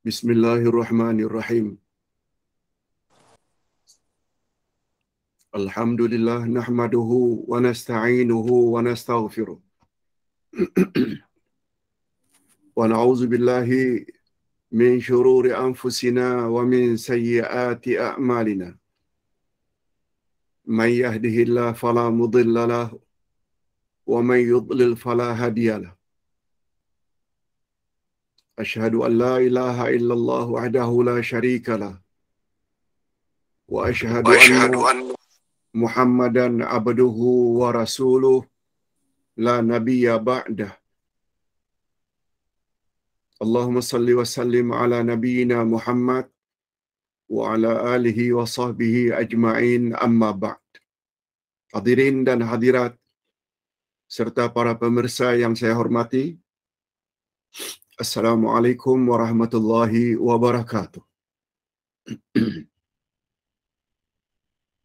Bismillahirrahmanirrahim. Alhamdulillah nahmaduhu wa nasta'inuhu wa nastaghfiruh. Wa na'udzu billahi min shururi anfusina wa min sayyiati a'malina. Man yahdihillahu fala mudilla lahu wa man yudlil fala hadiya lahu. Asyhadu an la ilaha illallah wahdahu la syarika lah wa asyhadu anna Muhammadan abduhu wa rasuluh la nabiyya ba'dah. Allahumma salli wa sallim ala nabiyyina Muhammad wa ala alihi wa sahbihi ajma'in, amma ba'd. Hadirin dan hadirat serta para pemirsa yang saya hormati, Assalamualaikum warahmatullahi wabarakatuh.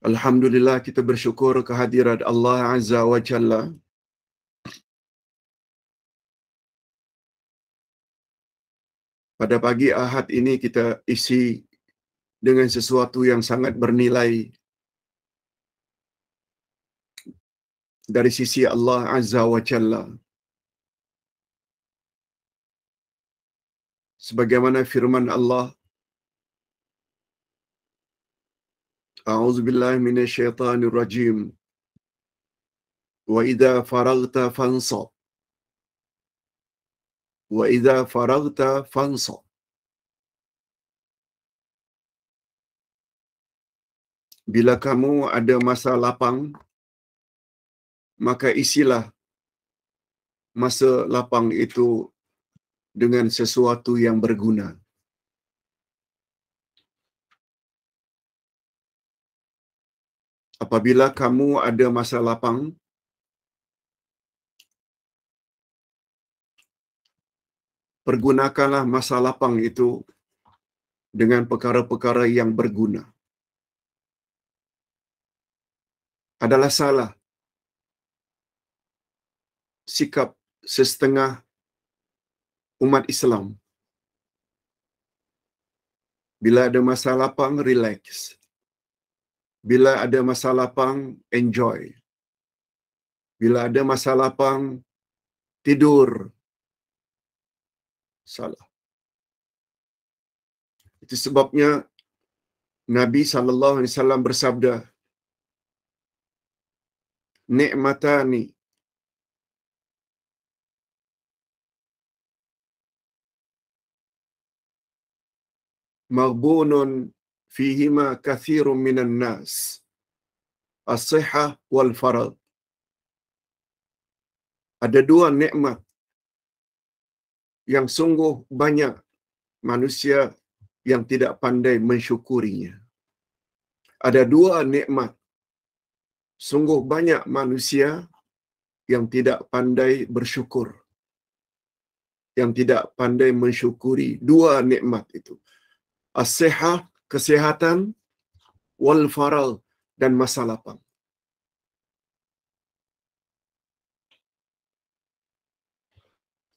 Alhamdulillah, kita bersyukur kehadirat Allah Azza wa Jalla. Pada pagi Ahad ini kita isi dengan sesuatu yang sangat bernilai dari sisi Allah Azza wa Jalla. Sebagaimana firman Allah, A'udzubillahi minasyaitonir rajim. Wa idza faraghta fansab. Wa idza faraghta fansab. Bila kamu ada masa lapang, maka isilah masa lapang itu dengan sesuatu yang berguna. Apabila kamu ada masa lapang, pergunakanlah masa lapang itu dengan perkara-perkara yang berguna. Adalah salah sikap setengah umat Islam. Bila ada masa lapang, relax. Bila ada masa lapang, enjoy. Bila ada masa lapang, tidur. Salah. Itu sebabnya Nabi SAW bersabda, Ni'matani maghbunun fihima kathirun minan nas, as-sihhah wal farad. Ada dua nikmat yang sungguh banyak manusia yang tidak pandai mensyukurinya. Ada dua nikmat sungguh banyak manusia yang tidak pandai bersyukur, yang tidak pandai mensyukuri dua nikmat itu. As-sihhah, kesehatan, wal faragh, dan masa lapang.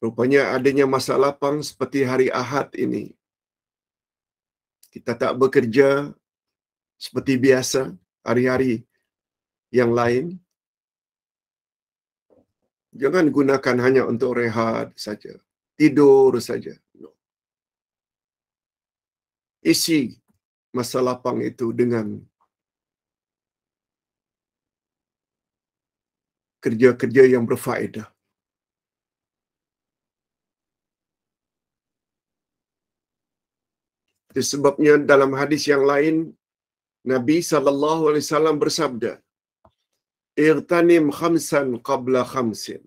Rupanya adanya masa lapang seperti hari Ahad ini. Kita tak bekerja seperti biasa hari-hari yang lain. Jangan gunakan hanya untuk rehat saja, tidur saja. No. Isi masa lapang itu dengan kerja-kerja yang berfaedah. Itu sebabnya dalam hadis yang lain, Nabi SAW bersabda, Irtanim khamsan qabla khamsin.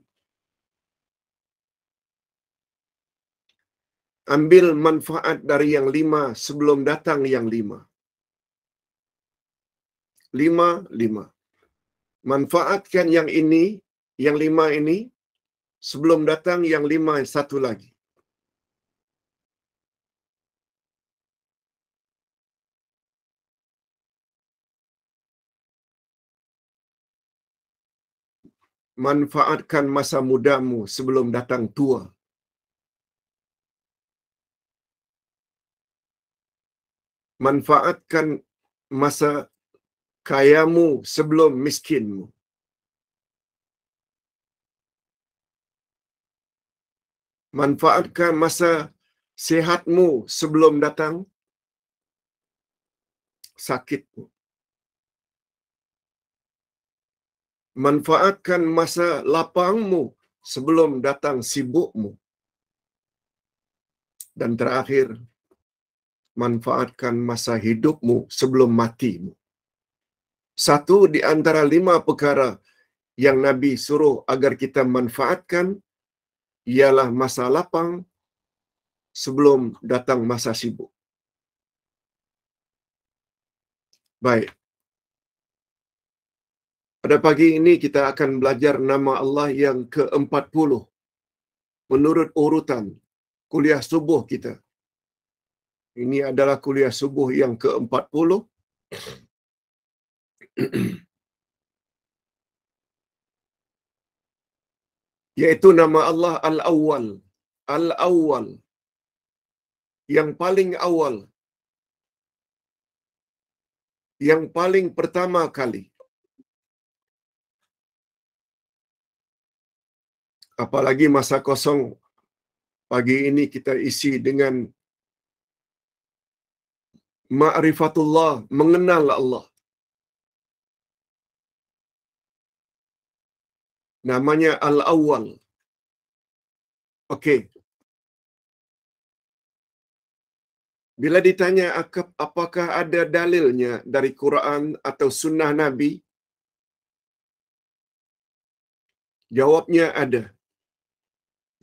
Ambil manfaat dari yang lima sebelum datang yang lima. Lima. Manfaatkan yang ini, yang lima ini, sebelum datang yang lima satu lagi. Manfaatkan masa mudamu sebelum datang tua. Manfaatkan masa kayamu sebelum miskinmu. Manfaatkan masa sehatmu sebelum datang sakitmu. Manfaatkan masa lapangmu sebelum datang sibukmu. Dan terakhir, manfaatkan masa hidupmu sebelum matimu. Satu di antara 5 perkara yang Nabi suruh agar kita manfaatkan ialah masa lapang sebelum datang masa sibuk. Baik. Pada pagi ini kita akan belajar nama Allah yang ke-40 menurut urutan kuliah subuh kita. Ini adalah kuliah subuh yang ke-40 yaitu nama Allah Al-Awwal. Al-Awwal, yang paling awal, yang paling pertama kali. Apalagi masa kosong pagi ini kita isi dengan ma'rifatullah, mengenal Allah. Namanya Al-Awwal. Okey. Bila ditanya apakah ada dalilnya dari Quran atau sunnah Nabi, jawabnya ada.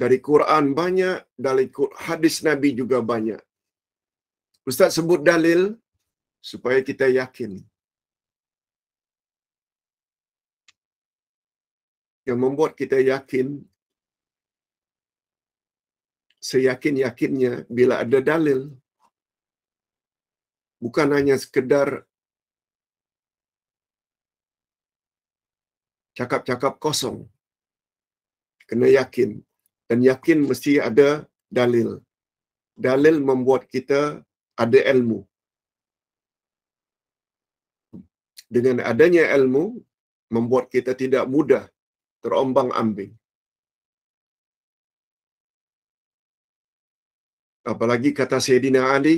Dari Quran banyak, dari hadis Nabi juga banyak. Ustaz sebut dalil supaya kita yakin. Yang membuat kita yakin, seyakin-yakinnya bila ada dalil. Bukan hanya sekedar cakap-cakap kosong. Kena yakin. Dan yakin mesti ada dalil. Dalil membuat kita ada ilmu. Dengan adanya ilmu, membuat kita tidak mudah terombang-ambing. Apalagi kata Sayyidina Ali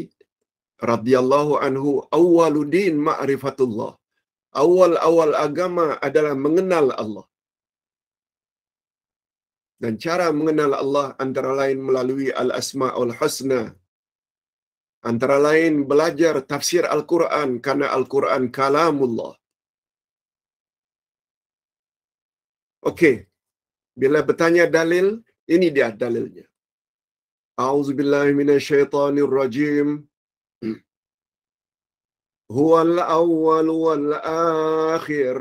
radhiyallahu anhu, awwaluddin ma'rifatullah. Awal-awal agama adalah mengenal Allah. Dan cara mengenal Allah antara lain melalui Al-Asma'ul Husna. Antara lain belajar tafsir Al-Quran karena Al-Quran kalamullah. Okey. Bila bertanya dalil, ini dia dalilnya. A'udzubillahi minasyaitonir rajim. Huwal awwal wal akhir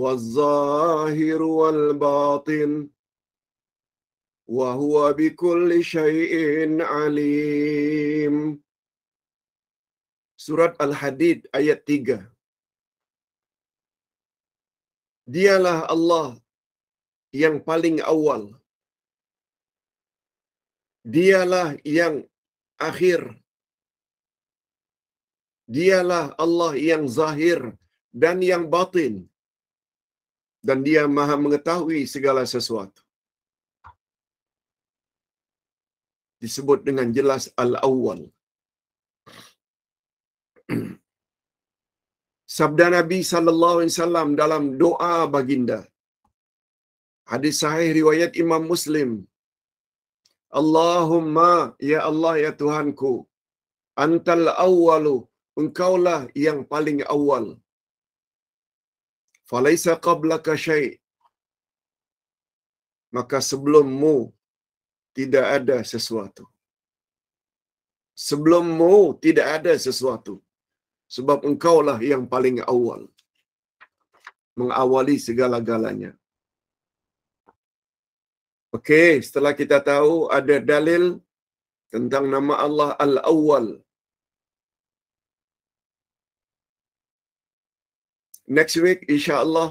wal zahir wal batin wa huwa bikulli syai'in alim. Surat Al-Hadid ayat 3. Dialah Allah yang paling awal. Dialah yang akhir. Dialah Allah yang zahir dan yang batin. Dan dia maha mengetahui segala sesuatu. Disebut dengan jelas Al-Awwal. Sabda Nabi sallallahu alaihi wasallam dalam doa baginda. Hadis sahih riwayat Imam Muslim. Allahumma, ya Allah ya Tuhanku, antal awwalu, engkaulah yang paling awal. Falaisa qablaka syai', maka sebelummu tidak ada sesuatu. Sebelummu tidak ada sesuatu. Sebab engkaulah yang paling awal. Mengawali segala-galanya. Okey, setelah kita tahu ada dalil tentang nama Allah Al-Awwal. Next week, insya-Allah,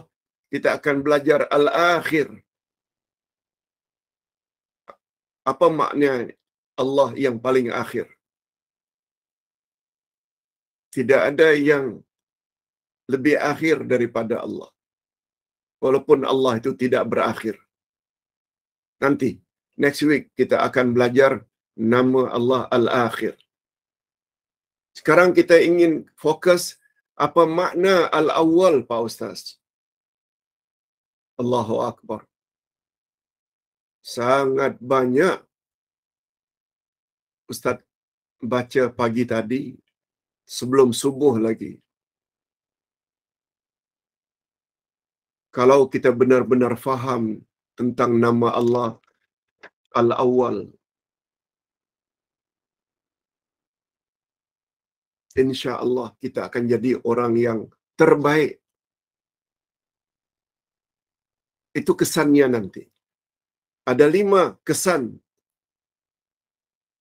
kita akan belajar Al-Akhir. Apa makna Allah yang paling akhir? Tidak ada yang lebih akhir daripada Allah. Walaupun Allah itu tidak berakhir. Nanti, next week, kita akan belajar nama Allah Al-Akhir. Sekarang kita ingin fokus apa makna Al-Awwal, Pak Ustaz. Allahu Akbar. Sangat banyak Ustaz baca pagi tadi, sebelum subuh lagi. Kalau kita benar-benar faham tentang nama Allah Al-Awwal, insya-Allah kita akan jadi orang yang terbaik. Itu kesannya nanti. Ada 5 kesan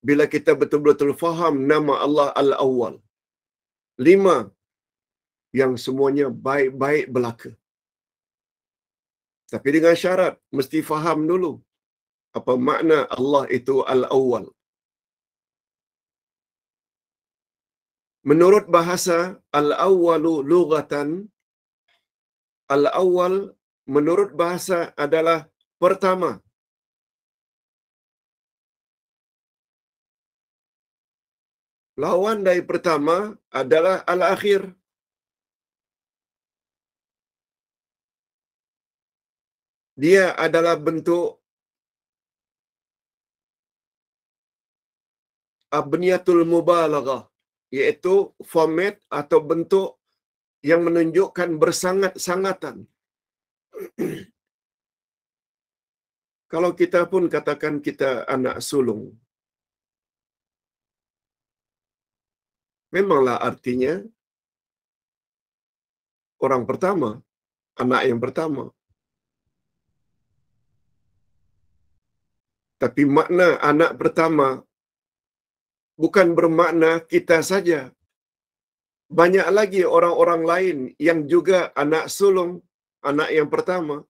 bila kita betul-betul faham nama Allah Al-Awwal. 5 yang semuanya baik-baik belaka. Tapi dengan syarat, mesti faham dulu apa makna Allah itu Al-Awwal. Menurut bahasa, Al-Awwalu lughatan, Al-Awwal menurut bahasa adalah pertama. Lawan dari pertama adalah Al-Akhir. Dia adalah bentuk abniyatul mubalaghah, iaitu format atau bentuk yang menunjukkan bersangat-sangatan. Kalau kita pun katakan kita anak sulung, memanglah artinya orang pertama, anak yang pertama. Tapi makna anak pertama bukan bermakna kita saja. Banyak lagi orang-orang lain yang juga anak sulung, anak yang pertama.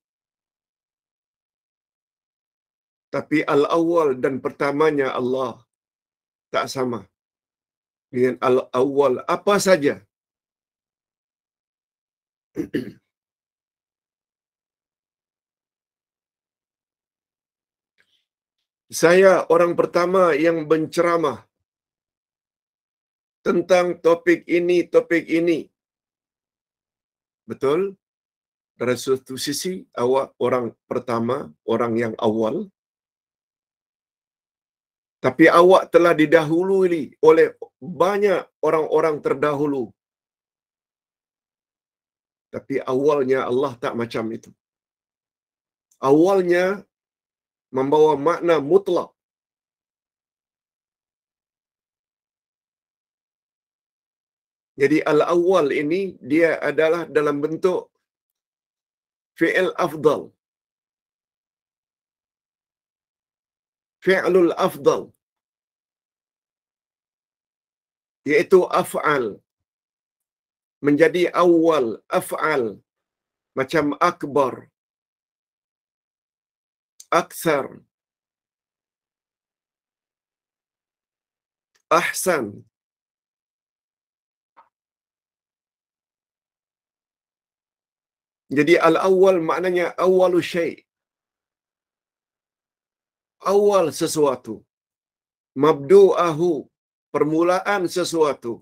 Tapi Al-Awwal dan pertamanya Allah tak sama dengan Al-Awwal apa saja. Saya orang pertama yang menceramah tentang topik ini. Betul? Dari suatu sisi, awak orang pertama, orang yang awal. Tapi awak telah didahului oleh banyak orang-orang terdahulu. Tapi awalnya Allah tak macam itu. Awalnya membawa makna mutlak. Jadi al-awwal ini dia adalah dalam bentuk fi'il afdal. Fi'lul afdal. Iaitu af'al. Menjadi awal, af'al. Macam akbar, aksar, ahsan. Jadi al-awwal maknanya awwalu syai'. Awal sesuatu. Mabdu'ahu, permulaan sesuatu.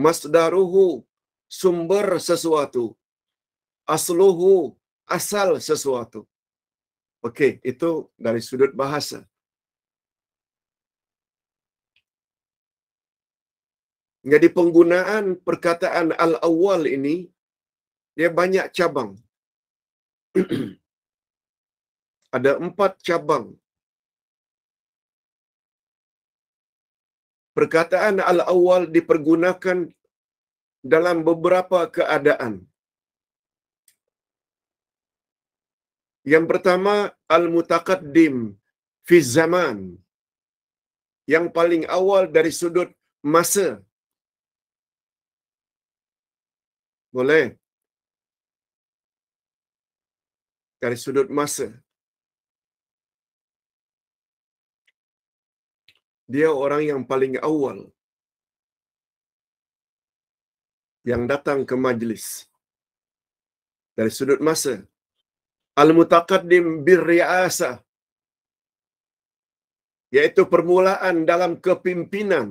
Masdaruhu, sumber sesuatu. Asluhu, asal sesuatu. Okey, itu dari sudut bahasa. Jadi penggunaan perkataan al-awwal ini dia banyak cabang. Ada 4 cabang. Perkataan al-awwal dipergunakan dalam beberapa keadaan. Yang pertama, al-mutaqaddim fi zaman. Yang paling awal dari sudut masa. Boleh? Dari sudut masa. Dia orang yang paling awal. yang datang ke majlis. Dari sudut masa, al-mutaqaddim bir-ri'asah, yaitu permulaan dalam kepimpinan.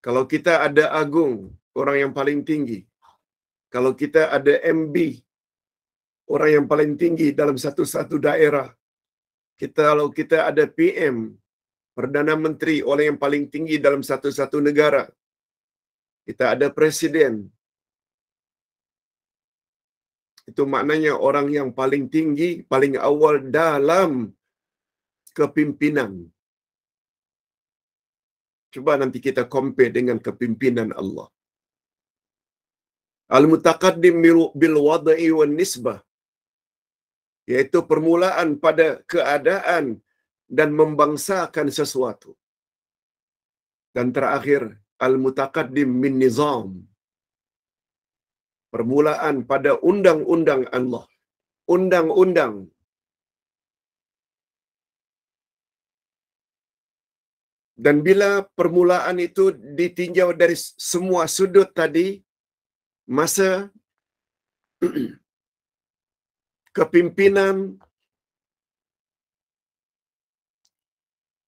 Kalau kita ada agung, orang yang paling tinggi. Kalau kita ada MB, orang yang paling tinggi dalam satu-satu daerah. Kalau kita ada PM, Perdana Menteri, orang yang paling tinggi dalam satu-satu negara. Kita ada presiden. Itu maknanya orang yang paling tinggi, paling awal dalam kepimpinan. Cuba nanti kita compare dengan kepimpinan Allah. Al-mutaqaddim bil wada'i wan nisbah, yaitu permulaan pada keadaan dan membangsakan sesuatu. Dan terakhir, al-mutaqaddim min nizam, permulaan pada undang-undang Allah. Undang-undang. Dan bila permulaan itu ditinjau dari semua sudut tadi, masa, kepimpinan,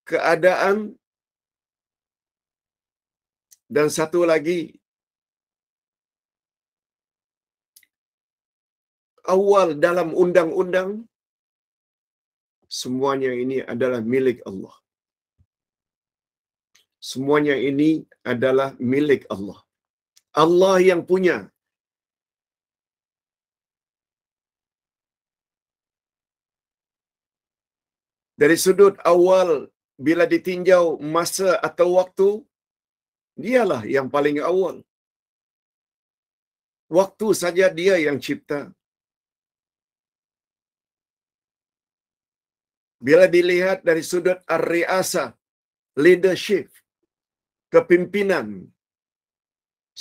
keadaan, dan satu lagi, awal dalam undang-undang, semuanya ini adalah milik Allah. Semuanya ini adalah milik Allah. Allah yang punya. Dari sudut awal, bila ditinjau masa atau waktu, dialah yang paling awal. Waktu saja dia yang cipta. Bila dilihat dari sudut ar-ri'asah, leadership, kepimpinan,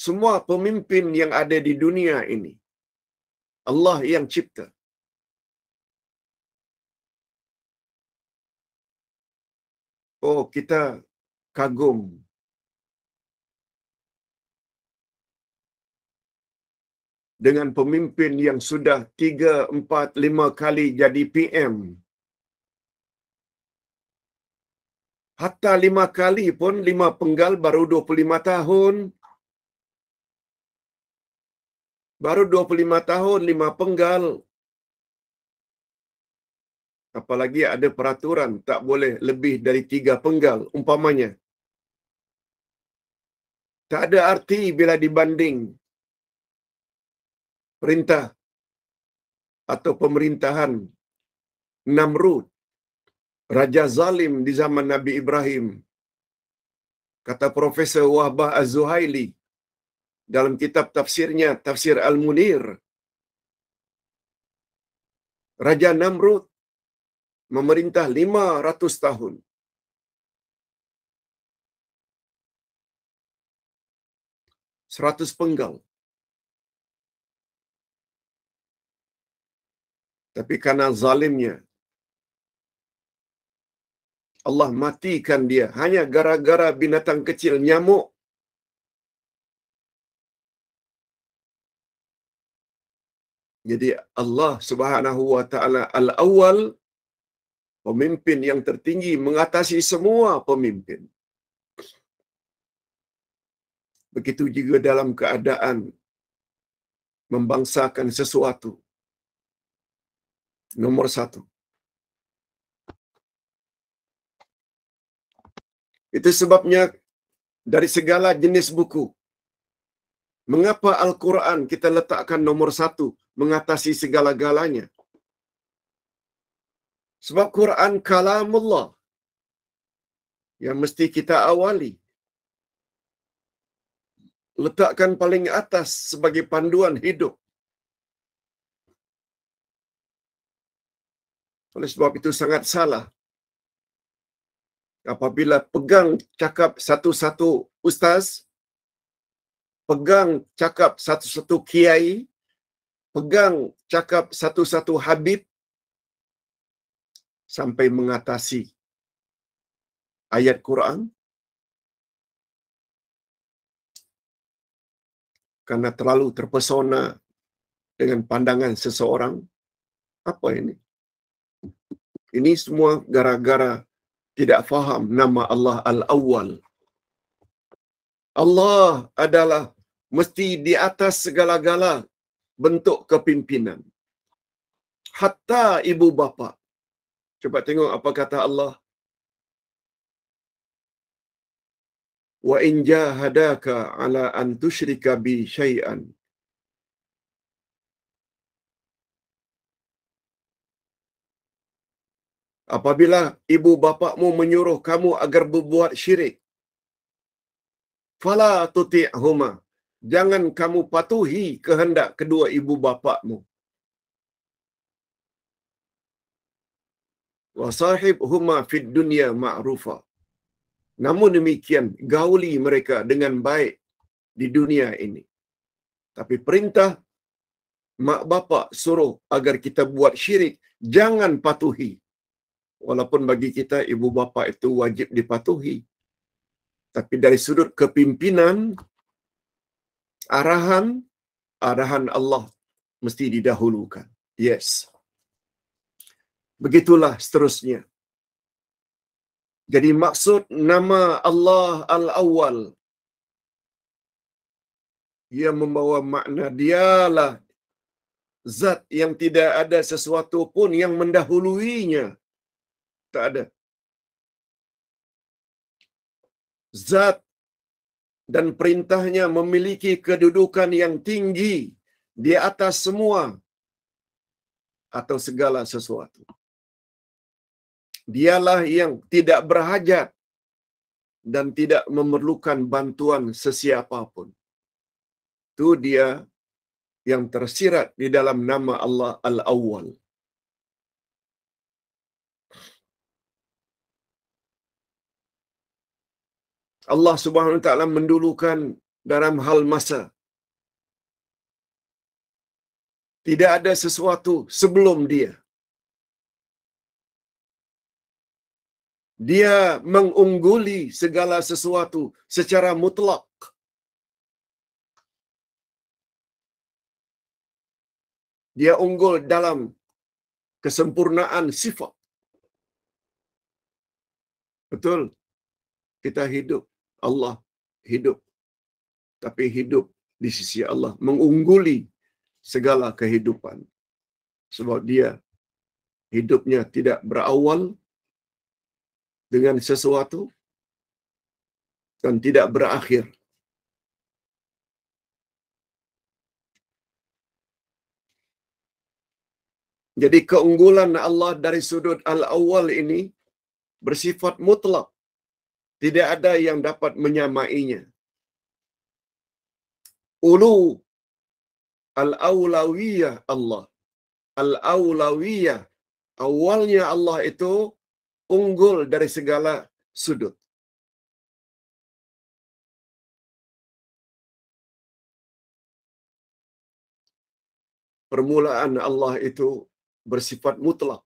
semua pemimpin yang ada di dunia ini, Allah yang cipta. Oh, kita kagum dengan pemimpin yang sudah 3, 4, 5 kali jadi PM. Hatta 5 kali pun 5 penggal baru 25 tahun. Baru 25 tahun 5 penggal. Apalagi ada peraturan tak boleh lebih dari 3 penggal umpamanya. Tak ada arti bila dibanding perintah atau pemerintahan Namrud, raja zalim di zaman Nabi Ibrahim. Kata Profesor Wahbah Az-Zuhaili dalam kitab tafsirnya, Tafsir Al-Munir, Raja Namrud memerintah 500 tahun. 100 penggal. Tapi karena zalimnya, Allah matikan dia hanya gara-gara binatang kecil, nyamuk. Jadi Allah Subhanahu wa taala al-awwal, pemimpin yang tertinggi mengatasi semua pemimpin. Begitu juga dalam keadaan membangsakan sesuatu. Nomor 1. Itu sebabnya dari segala jenis buku, mengapa Al-Quran kita letakkan nomor 1 mengatasi segala-galanya? Sebab Quran kalamullah yang mesti kita awali. Letakkan paling atas sebagai panduan hidup. Oleh sebab itu sangat salah apabila pegang cakap satu-satu ustaz, pegang cakap satu-satu kiai, pegang cakap satu-satu habib, sampai mengatasi ayat Quran, karena terlalu terpesona dengan pandangan seseorang. Apa ini? Ini semua gara-gara tidak faham nama Allah Al-Awwal. Allah adalah mesti di atas segala-gala bentuk kepimpinan. Hatta ibu bapa. Coba tengok apa kata Allah. Wa in jahadaka ala an tusyrika bi syai'an. Apabila ibu bapakmu menyuruh kamu agar berbuat syirik, fala tuti'huma. Jangan kamu patuhi kehendak kedua ibu bapakmu. Wa sahibhuma fid dunya ma'rufa. Namun demikian, gauli mereka dengan baik di dunia ini. Tapi perintah mak bapak suruh agar kita buat syirik, jangan patuhi. Walaupun bagi kita ibu bapa itu wajib dipatuhi. Tapi dari sudut kepimpinan, arahan Allah mesti didahulukan. Yes. Begitulah seterusnya. Jadi maksud nama Allah Al-Awwal, ia membawa makna dialah zat yang tidak ada sesuatu pun yang mendahuluinya. Tak ada. Zat dan perintahnya memiliki kedudukan yang tinggi di atas semua atau segala sesuatu. Dialah yang tidak berhajat dan tidak memerlukan bantuan sesiapa pun. Itu dia yang tersirat di dalam nama Allah Al-Awwal. Allah Subhanahu wa taala mendulukan dalam hal masa. Tidak ada sesuatu sebelum dia. Dia mengungguli segala sesuatu secara mutlak. Dia unggul dalam kesempurnaan sifat. Betul. Kita hidup, Allah hidup. Tapi hidup di sisi Allah mengungguli segala kehidupan. Sebab dia hidupnya tidak berawal dengan sesuatu dan tidak berakhir. Jadi keunggulan Allah dari sudut Al-Awwal ini bersifat mutlak. Tidak ada yang dapat menyamainya. Ulu al-awlawiyah Allah. Al-awlawiyah. Awalnya Allah itu unggul dari segala sudut. Permulaan Allah itu bersifat mutlak.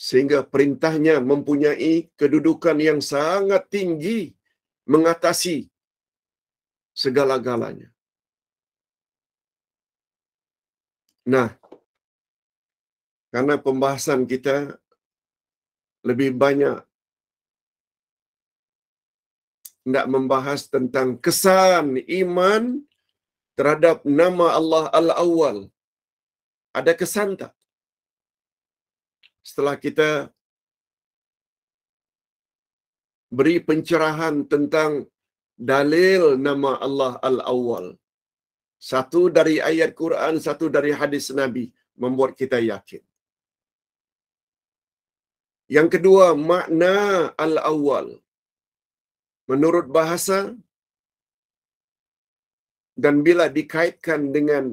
Sehingga perintahnya mempunyai kedudukan yang sangat tinggi mengatasi segala-galanya. Nah, karena pembahasan kita lebih banyak tidak membahas tentang kesan iman terhadap nama Allah Al-Awwal. Ada kesan tak? Setelah kita beri pencerahan tentang dalil nama Allah Al-Awwal. Satu dari ayat Quran, satu dari hadis Nabi membuat kita yakin. Yang kedua, makna Al-Awwal. Menurut bahasa dan bila dikaitkan dengan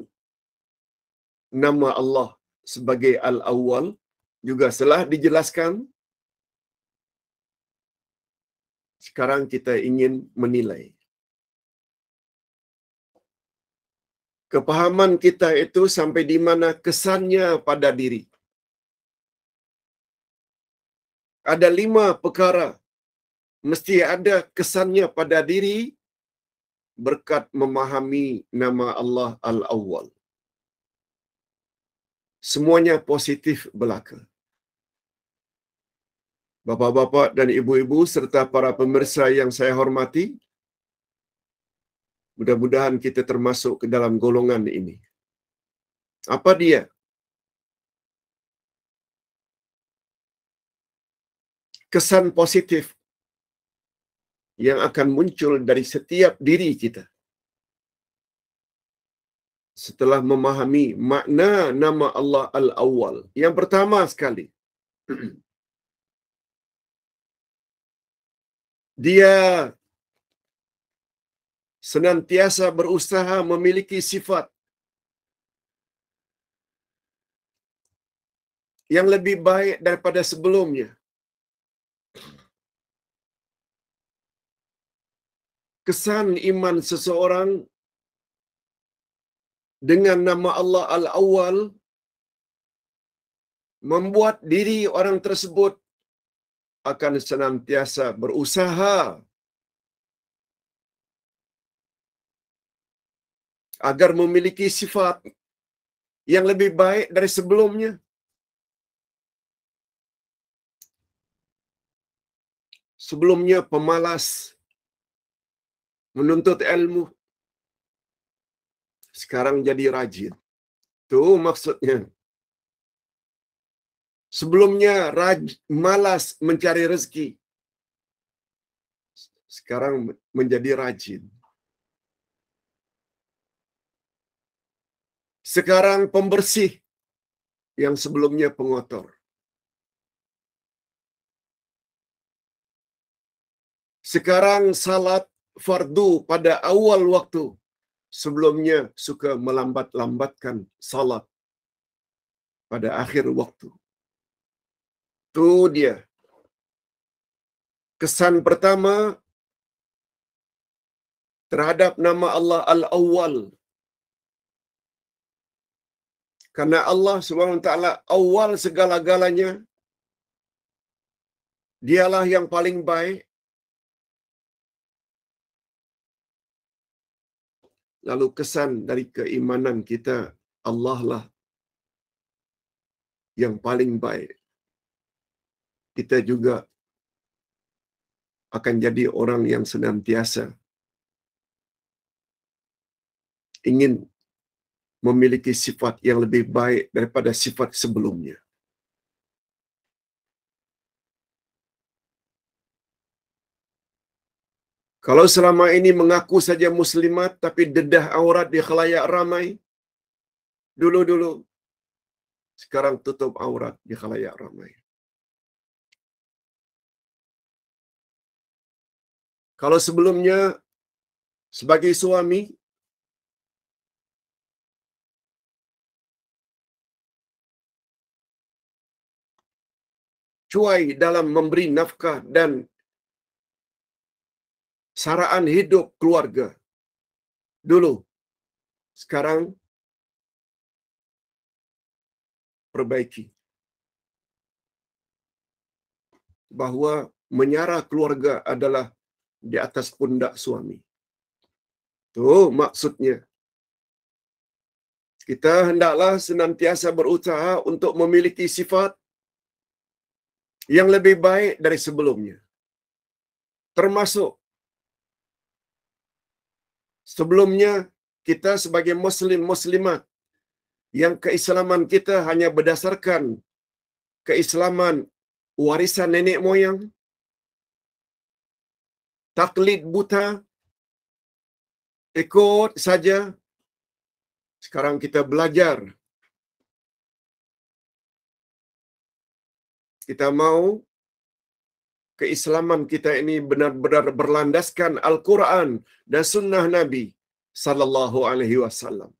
nama Allah sebagai Al-Awwal, juga telah dijelaskan. Sekarang kita ingin menilai. Kepahaman kita itu sampai di mana kesannya pada diri. Ada 5 perkara mesti ada kesannya pada diri berkat memahami nama Allah Al-Awwal. Semuanya positif belaka. Bapa-bapa dan ibu-ibu serta para pemirsa yang saya hormati, mudah-mudahan kita termasuk ke dalam golongan ini. Apa dia? Kesan positif yang akan muncul dari setiap diri kita setelah memahami makna nama Allah Al-Awwal. Yang pertama sekali, dia senantiasa berusaha memiliki sifat yang lebih baik daripada sebelumnya. Kesan iman seseorang dengan nama Allah Al-Awwal membuat diri orang tersebut akan senantiasa berusaha agar memiliki sifat yang lebih baik dari sebelumnya. Sebelumnya pemalas menuntut ilmu, sekarang jadi rajin. Itu maksudnya. Sebelumnya malas mencari rezeki, sekarang menjadi rajin. Sekarang pembersih yang sebelumnya pengotor. Sekarang salat fardu pada awal waktu, sebelumnya suka melambat-lambatkan salat pada akhir waktu. Itu dia. Kesan pertama terhadap nama Allah Al-Awwal. Karena Allah SWT awal segala-galanya, dialah yang paling baik. Lalu kesan dari keimanan kita, Allah lah yang paling baik. Kita juga akan jadi orang yang senantiasa ingin memiliki sifat yang lebih baik daripada sifat sebelumnya. Kalau selama ini mengaku saja muslimat tapi dedah aurat di khalayak ramai, dulu-dulu, sekarang tutup aurat di khalayak ramai. Kalau sebelumnya sebagai suami, cuai dalam memberi nafkah dan saraan hidup keluarga. Dulu, sekarang perbaiki. Bahawa menyara keluarga adalah di atas pundak suami. Itu maksudnya. Kita hendaklah senantiasa berusaha untuk memiliki sifat yang lebih baik dari sebelumnya. Termasuk sebelumnya kita sebagai muslim-muslimat yang keislaman kita hanya berdasarkan keislaman warisan nenek moyang, taklid buta, ikut saja. Sekarang kita belajar. Kita mau keislaman kita ini benar-benar berlandaskan Al-Quran dan sunnah Nabi sallallahu alaihi wasallam.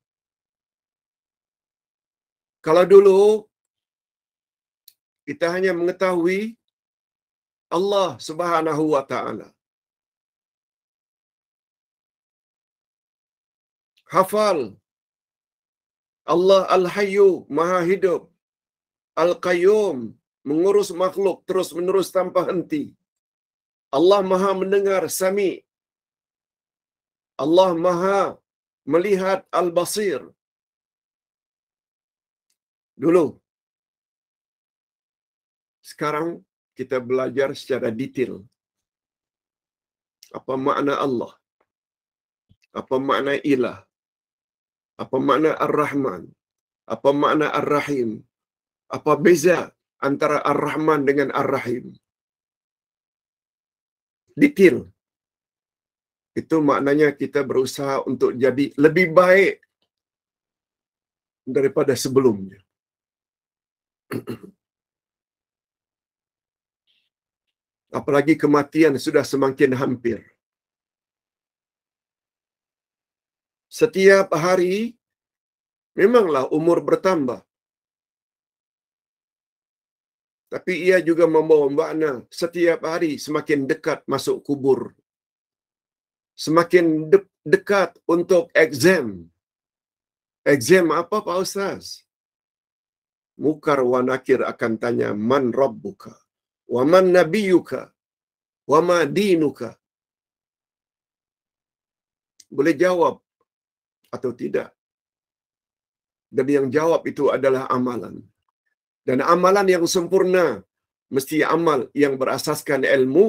Kalau dulu kita hanya mengetahui Allah Subhanahu wa taala, hafal Allah Al-Hayyu Maha Hidup, Al-Qayyum mengurus makhluk terus-menerus tanpa henti. Allah Maha mendengar, Sami. Allah Maha melihat, Al-Basir. Dulu. Sekarang kita belajar secara detail. Apa makna Allah? Apa makna Ilah? Apa makna Ar-Rahman? Apa makna Ar-Rahim? Apa beza antara Ar-Rahman dengan Ar-Rahim? Detail. Itu maknanya kita berusaha untuk jadi lebih baik daripada sebelumnya. Apalagi kematian sudah semakin hampir. Setiap hari memanglah umur bertambah. Tapi ia juga membawa makna setiap hari semakin dekat masuk kubur. Semakin dekat untuk exam. Exam apa Pak Ustaz? Mukar wa nakir akan tanya, man rabbuka? Wa man nabiyuka? Wa ma dinuka? Boleh jawab atau tidak? Dan yang jawab itu adalah amalan. Dan amalan yang sempurna mesti amal yang berasaskan ilmu.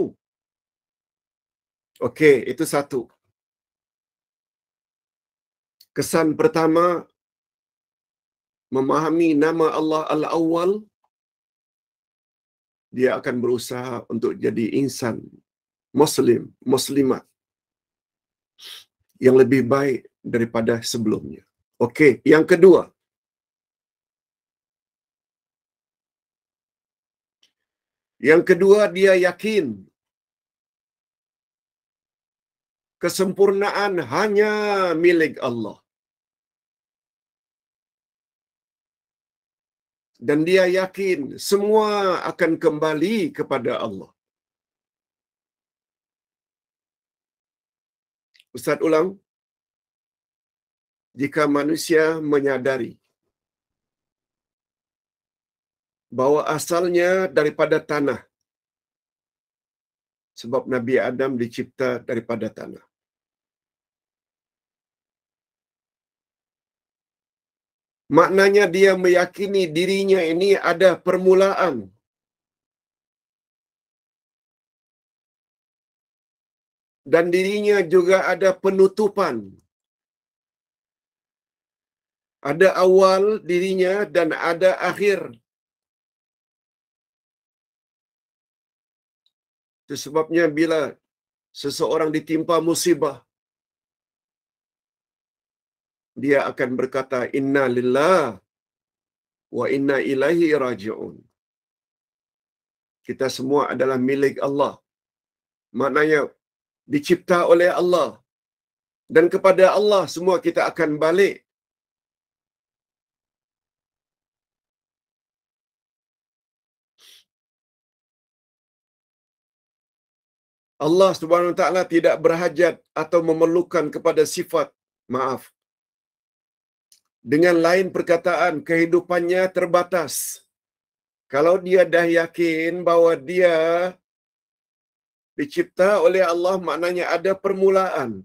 Okey, itu satu. Kesan pertama, memahami nama Allah Al-Awwal, dia akan berusaha untuk jadi insan Muslim, Muslimat yang lebih baik daripada sebelumnya. Okey, yang kedua. Yang kedua, dia yakin kesempurnaan hanya milik Allah. Dan dia yakin semua akan kembali kepada Allah. Ustaz ulang. Jika manusia menyadari bahwa asalnya daripada tanah, sebab Nabi Adam dicipta daripada tanah. Maknanya dia meyakini dirinya ini ada permulaan. Dan dirinya juga ada penutupan. Ada awal dirinya dan ada akhir. Itu sebabnya bila seseorang ditimpa musibah, dia akan berkata, Inna lillah wa inna ilaihi raji'un. Kita semua adalah milik Allah. Maknanya dicipta oleh Allah. Dan kepada Allah semua kita akan balik. Allah Subhanahu Wa Taala tidak berhajat atau memerlukan kepada sifat maaf. Dengan lain perkataan, kehidupannya terbatas. Kalau dia dah yakin bahawa dia dicipta oleh Allah, maknanya ada permulaan.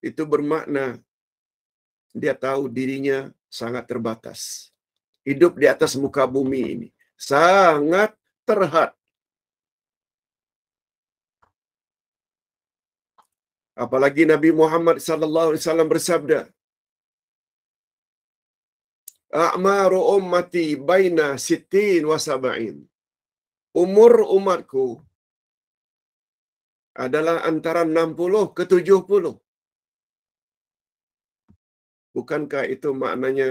Itu bermakna dia tahu dirinya sangat terbatas. Hidup di atas muka bumi ini sangat terhad. Apalagi Nabi Muhammad sallallahu alaihi wasallam bersabda, A'maru ummati baina sittin wa sab'in. Umur umatku adalah antara 60 ke 70. Bukankah itu maknanya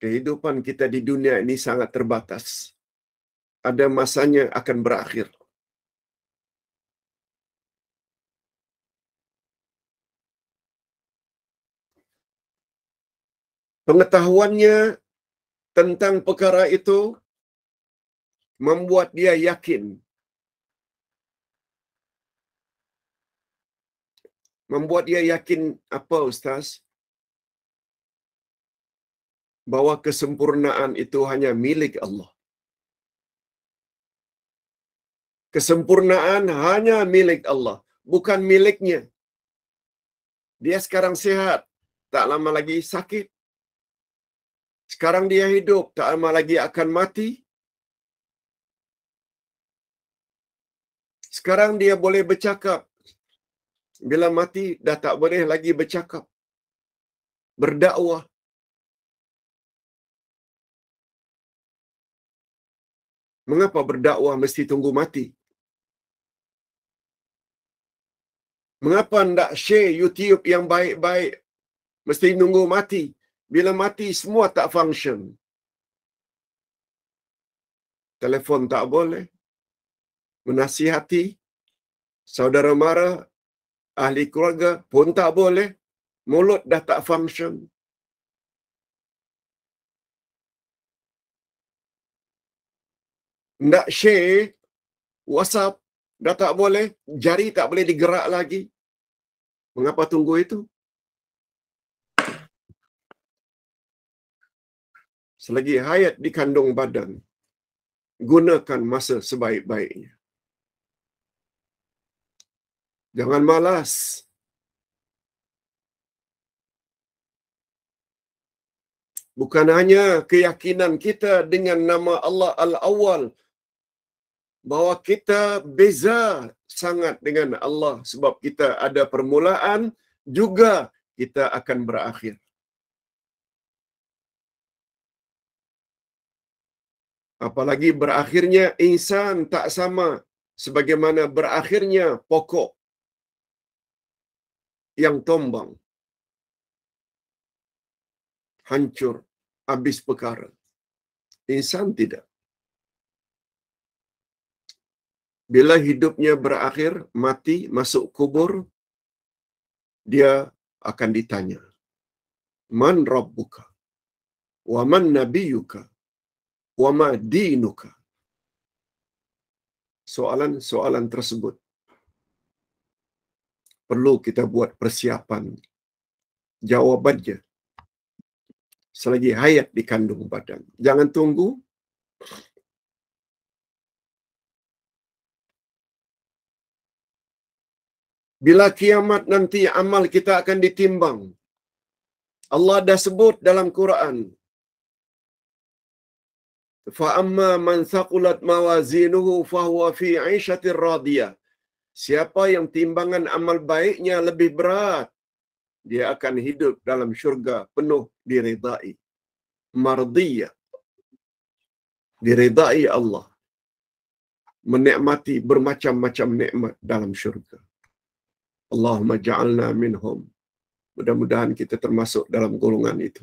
kehidupan kita di dunia ini sangat terbatas? Ada masanya akan berakhir. Pengetahuannya tentang perkara itu membuat dia yakin. Membuat dia yakin apa Ustaz? Bahwa kesempurnaan itu hanya milik Allah. Kesempurnaan hanya milik Allah, bukan miliknya. Dia sekarang sehat, tak lama lagi sakit. Sekarang dia hidup, tak lama lagi akan mati. Sekarang dia boleh bercakap, bila mati dah tak boleh lagi bercakap, berdakwah. Mengapa berdakwah mesti tunggu mati? Mengapa ndak share YouTube yang baik-baik mesti nunggu mati? Bila mati semua tak function. Telefon tak boleh, menasihati saudara mara, ahli keluarga pun tak boleh. Mulut dah tak function. Ndak share WhatsApp dah tak boleh, jari tak boleh digerak lagi. Mengapa tunggu itu? Selagi hayat di kandung badan, gunakan masa sebaik-baiknya. Jangan malas. Bukan hanya keyakinan kita dengan nama Allah Al-Awwal, bahawa kita beza sangat dengan Allah sebab kita ada permulaan, juga kita akan berakhir. Apalagi berakhirnya insan tak sama sebagaimana berakhirnya pokok yang tombang, hancur, habis perkara. Insan tidak. Bila hidupnya berakhir, mati, masuk kubur, dia akan ditanya, Man Rabbuka? Wa man nabiyuka? Wa ma dinuka? Soalan-soalan tersebut perlu kita buat persiapan. Jawabannya selagi hayat di kandung badan. Jangan tunggu. Bila kiamat nanti amal kita akan ditimbang. Allah dah sebut dalam Quran, fa amma man thaqulat mawazinuhu fahuwa fi 'ishatir radiyah. Siapa yang timbangan amal baiknya lebih berat, dia akan hidup dalam syurga penuh diridai. Mardiyah. Diridai Allah. Menikmati bermacam-macam nikmat dalam syurga. Allahumma ja'alna minhum. Mudah-mudahan kita termasuk dalam golongan itu.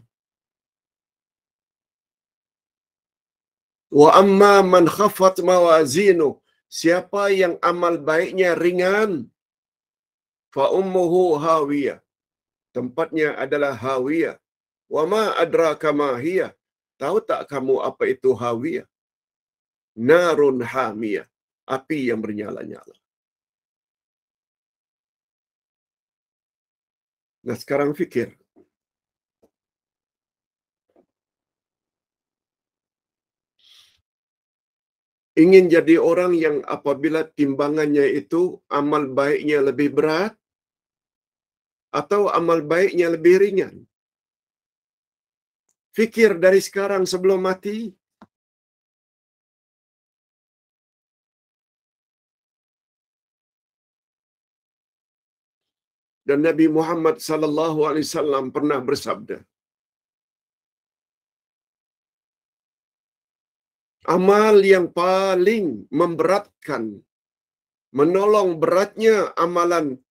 Wa amma man khaffat mawazinu. Siapa yang amal baiknya ringan, fa ummuhu hawiyah. Tempatnya adalah hawiyah. Wa ma adraka ma hiya. Tahu tak kamu apa itu hawiyah? Narun hamiyah. Api yang bernyala-nyala. Nah, sekarang fikir. Ingin jadi orang yang apabila timbangannya itu amal baiknya lebih berat atau amal baiknya lebih ringan? Fikir dari sekarang sebelum mati. Dan Nabi Muhammad sallallahu alaihi wasallam pernah bersabda, amal yang paling memberatkan, menolong beratnya amalan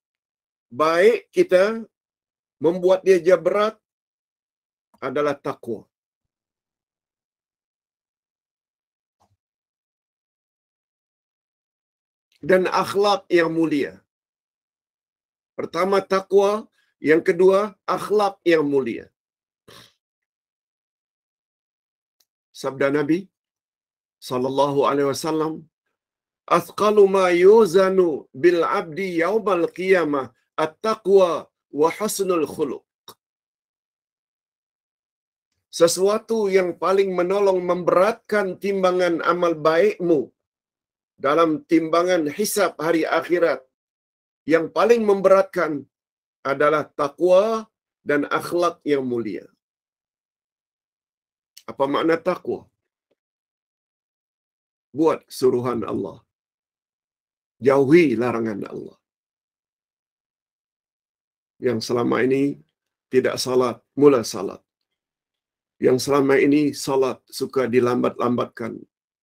baik kita, membuat dia jadi berat, adalah takwa. Dan akhlak yang mulia. Pertama takwa, yang kedua akhlak yang mulia. Sabda Nabi sallallahu alaihi wasallam, "Athqalu ma yuzanu bil 'abdi yaumal qiyamah at-taqwa wa husnul khuluq." Sesuatu yang paling menolong memberatkan timbangan amal baikmu dalam timbangan hisab hari akhirat, yang paling memberatkan adalah takwa dan akhlak yang mulia. Apa makna takwa? Buat suruhan Allah, jauhi larangan Allah. Yang selama ini tidak salat, mula salat. Yang selama ini salat suka dilambat-lambatkan,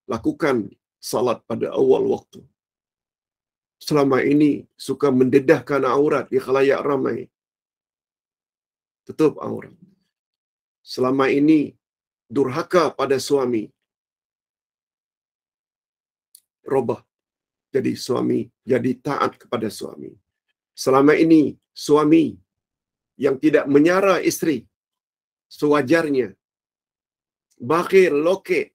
lakukan salat pada awal waktu. Selama ini suka mendedahkan aurat di khalayak ramai, tutup aurat. Selama ini durhaka pada suami, robah jadi suami, jadi taat kepada suami. Selama ini suami yang tidak menyara isteri sewajarnya, bakhil, lokek,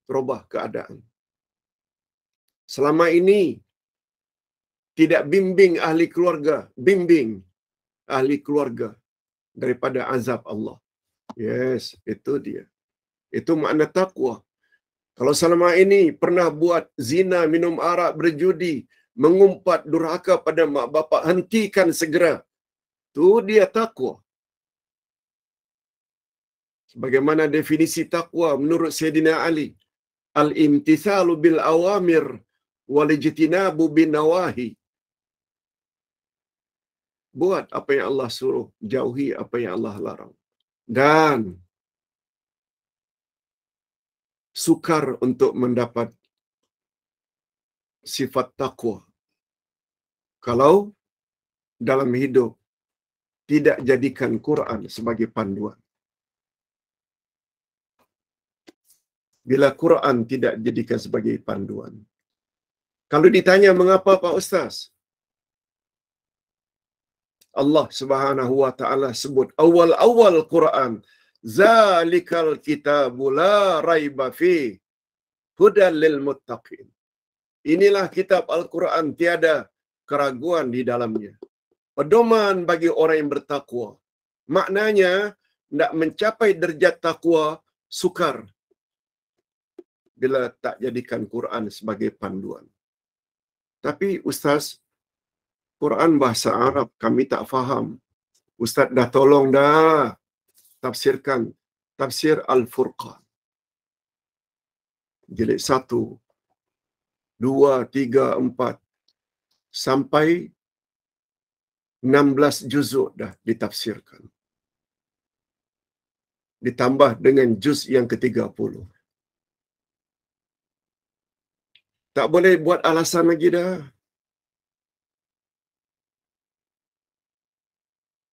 robah keadaan. Selama ini tidak bimbing ahli keluarga, bimbing ahli keluarga daripada azab Allah. Yes, itu dia. Itu makna takwa. Kalau selama ini pernah buat zina, minum arak, berjudi, mengumpat, durhaka pada mak bapak, hentikan segera. Itu dia takwa. Sebagaimana definisi takwa menurut Sayyidina Ali, al-imtithalu bil awamir walijtinabu bin nawahi. Buat apa yang Allah suruh, jauhi apa yang Allah larang. Dan sukar untuk mendapat sifat takwa kalau dalam hidup tidak jadikan Quran sebagai panduan. Bila Quran tidak jadikan sebagai panduan. Kalau ditanya mengapa Pak Ustaz? Allah Subhanahu wa taala sebut awal-awal Quran, zalikal kitabu la raiba fi hudal lil muttaqin. Inilah kitab Al-Quran, tiada keraguan di dalamnya, pedoman bagi orang yang bertakwa. Maknanya nak mencapai derajat takwa sukar bila tak jadikan Quran sebagai panduan. Tapi Ustaz, Quran bahasa Arab kami tak faham. Ustaz dah tolong dah tafsirkan tafsir Al-Furqan. Jilid 1, 2, 3, 4 sampai 16 juzuk dah ditafsirkan. Ditambah dengan juz yang ke-30. Tak boleh buat alasan lagi dah.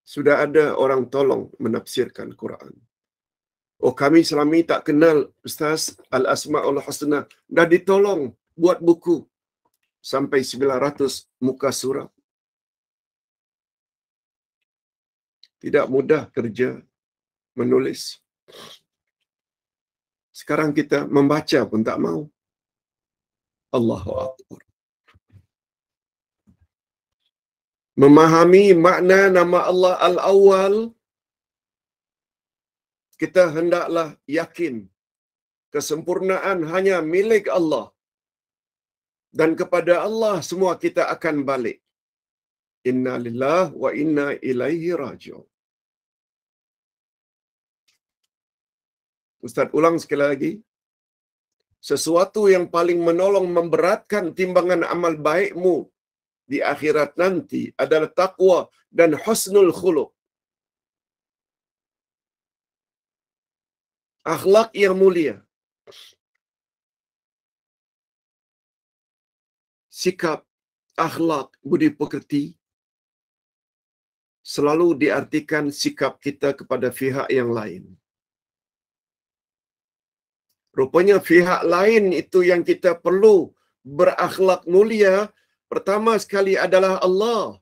Sudah ada orang tolong menafsirkan Quran. Oh, kami selama ini tak kenal Ustaz Al-Asma'ul Husna. Dah ditolong buat buku sampai 900 muka surat. Tidak mudah kerja menulis. Sekarang kita membaca pun tak mau. Allahu Akbar. Memahami makna nama Allah Al-Awwal, kita hendaklah yakin kesempurnaan hanya milik Allah. Dan kepada Allah semua kita akan balik. Inna lillahi wa inna ilaihi raji'un. Ustaz ulang sekali lagi. Sesuatu yang paling menolong memberatkan timbangan amal baikmu di akhirat nanti adalah takwa dan husnul khuluq. Akhlak yang mulia. Sikap, akhlak, budi pekerti selalu diartikan sikap kita kepada pihak yang lain. Rupanya pihak lain itu yang kita perlu berakhlak mulia. Pertama sekali adalah Allah.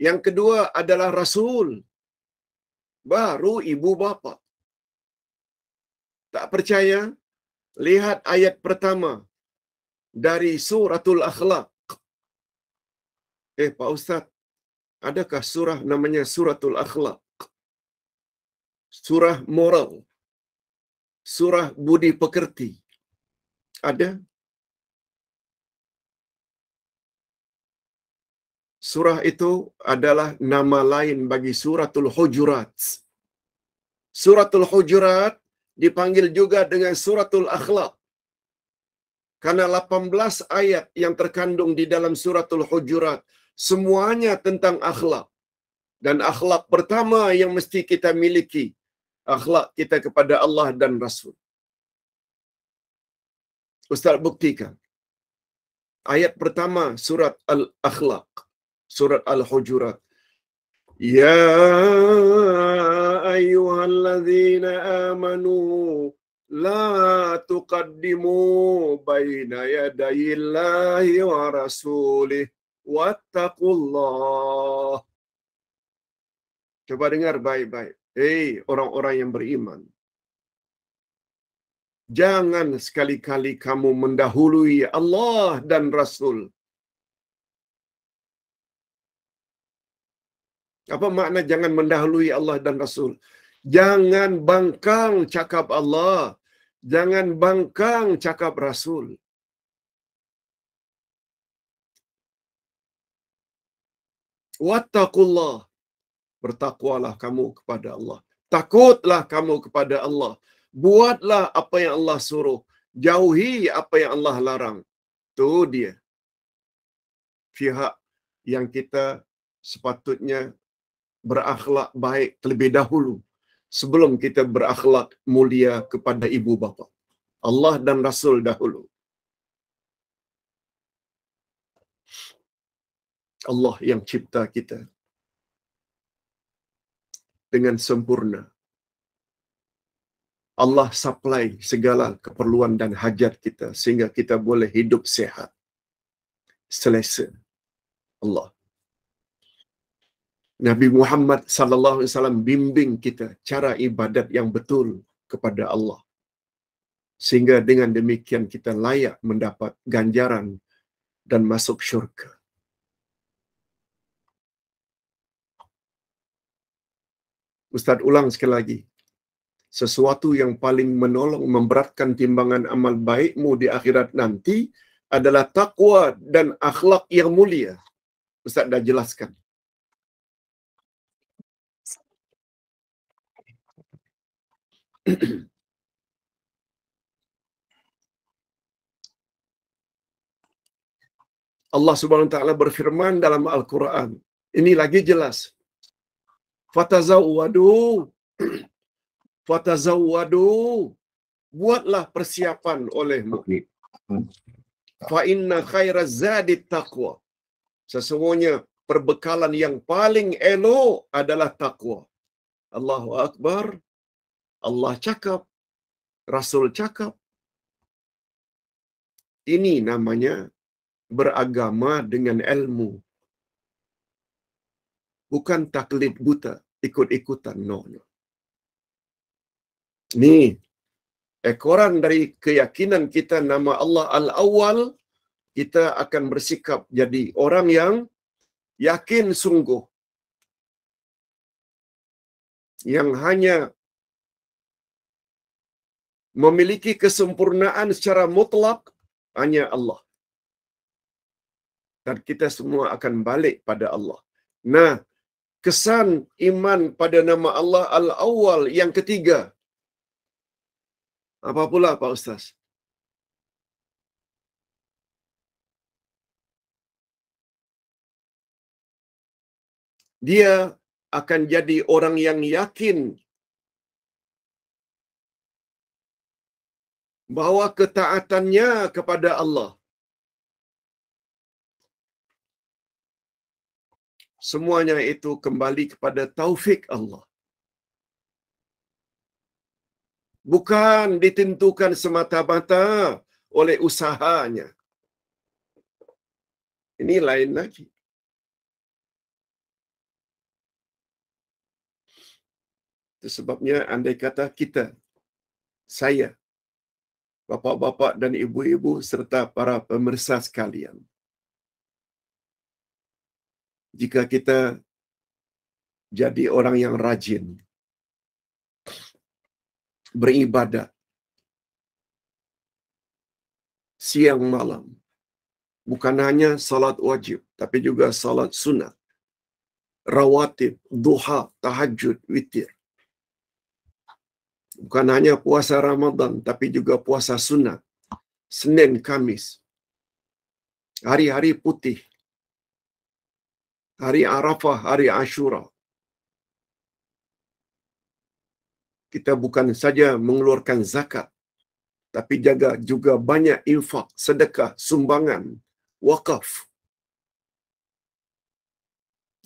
Yang kedua adalah Rasul. Baru ibu bapa. Tak percaya? Lihat ayat pertama dari suratul Akhlaq. Pak Ustaz, adakah surah namanya suratul Akhlaq? Surah moral. Surah budi pekerti. Ada. Surah itu adalah nama lain bagi Suratul Hujurat. Suratul Hujurat dipanggil juga dengan Suratul Akhlaq. Karena 18 ayat yang terkandung di dalam Suratul Hujurat semuanya tentang akhlak. Dan akhlak pertama yang mesti kita miliki, akhlak kita kepada Allah dan Rasul. Ustaz buktikan. Ayat pertama surat Al-Akhlaq, surat Al-Hujurat. Ya ayyuhalladzina amanu la tuqaddimu baina yadayillahi wa rasulih wattaqullah. Coba dengar baik-baik. Hei orang-orang yang beriman. Jangan sekali-kali kamu mendahului Allah dan Rasul. Apa makna jangan mendahului Allah dan Rasul? Jangan bangkang cakap Allah. Jangan bangkang cakap Rasul. Wattaqullah. Bertakwalah kamu kepada Allah. Takutlah kamu kepada Allah. Buatlah apa yang Allah suruh. Jauhi apa yang Allah larang. Itu dia pihak yang kita sepatutnya berakhlak baik terlebih dahulu sebelum kita berakhlak mulia kepada ibu bapa. Allah dan Rasul dahulu. Allah yang cipta kita dengan sempurna. Allah supply segala keperluan dan hajat kita sehingga kita boleh hidup sehat, selesa. Allah. Nabi Muhammad sallallahu alaihi wasallam bimbing kita cara ibadat yang betul kepada Allah. Sehingga dengan demikian kita layak mendapat ganjaran dan masuk syurga. Ustaz ulang sekali lagi. Sesuatu yang paling menolong memberatkan timbangan amal baikmu di akhirat nanti adalah takwa dan akhlak yang mulia. Ustaz dah jelaskan. Allah Subhanahu wa taala berfirman dalam Al-Quran. Ini lagi jelas. Fatazawwadu. Fatazawwadu. Buatlah persiapan olehmu. Fa inna khairaz zadi taqwa. Sesungguhnya perbekalan yang paling elok adalah takwa. Allahu Akbar. Allah cakap, Rasul cakap. Ini namanya beragama dengan ilmu. Bukan taklid buta, ikut-ikutan. No. Ni ekoran dari keyakinan kita nama Allah Al-Awwal, kita akan bersikap jadi orang yang yakin sungguh. Yang hanya memiliki kesempurnaan secara mutlak hanya Allah. Dan kita semua akan balik pada Allah. Nah, kesan iman pada nama Allah Al-Awwal yang ketiga. Apa pula Pak Ustaz? Dia akan jadi orang yang yakin bahwa ketaatannya kepada Allah semuanya itu kembali kepada taufik Allah. Bukan ditentukan semata-mata oleh usahanya. Ini lain lagi. Itu sebabnya andai kata kita, saya, bapa-bapa dan ibu-ibu serta para pemirsa sekalian, jika kita jadi orang yang rajin beribadat, siang malam. Bukan hanya salat wajib, tapi juga salat sunat, rawatib, duha, tahajud, witir. Bukan hanya puasa Ramadan, tapi juga puasa sunat, Senin, Kamis, hari-hari putih, hari Arafah, hari Ashura. Kita bukan saja mengeluarkan zakat, tapi jaga juga banyak infak, sedekah, sumbangan, wakaf,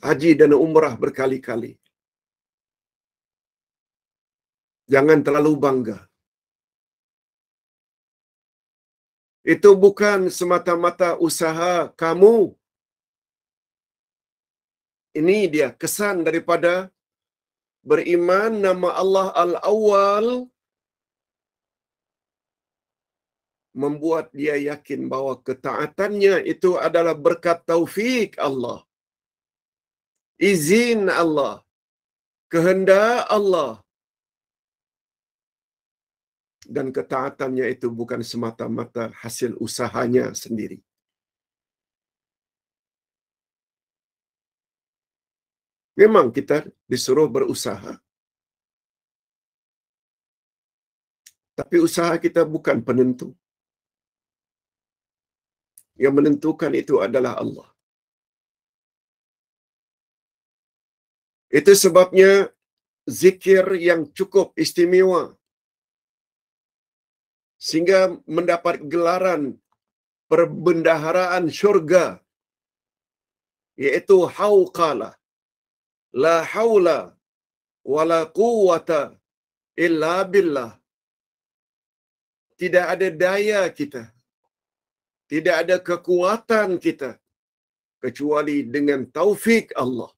haji dan umrah berkali-kali. Jangan terlalu bangga. Itu bukan semata-mata usaha kamu. Ini dia kesan daripada beriman nama Allah Al-Awwal, membuat dia yakin bahawa ketaatannya itu adalah berkat taufik Allah, izin Allah, kehendak Allah. Dan ketaatannya itu bukan semata-mata hasil usahanya sendiri. Memang kita disuruh berusaha. Tapi usaha kita bukan penentu. Yang menentukan itu adalah Allah. Itu sebabnya zikir yang cukup istimewa sehingga mendapat gelaran perbendaharaan syurga, iaitu hauqala, la haula wala quwwata illa billah. Tidak ada daya kita, tidak ada kekuatan kita kecuali dengan taufik Allah.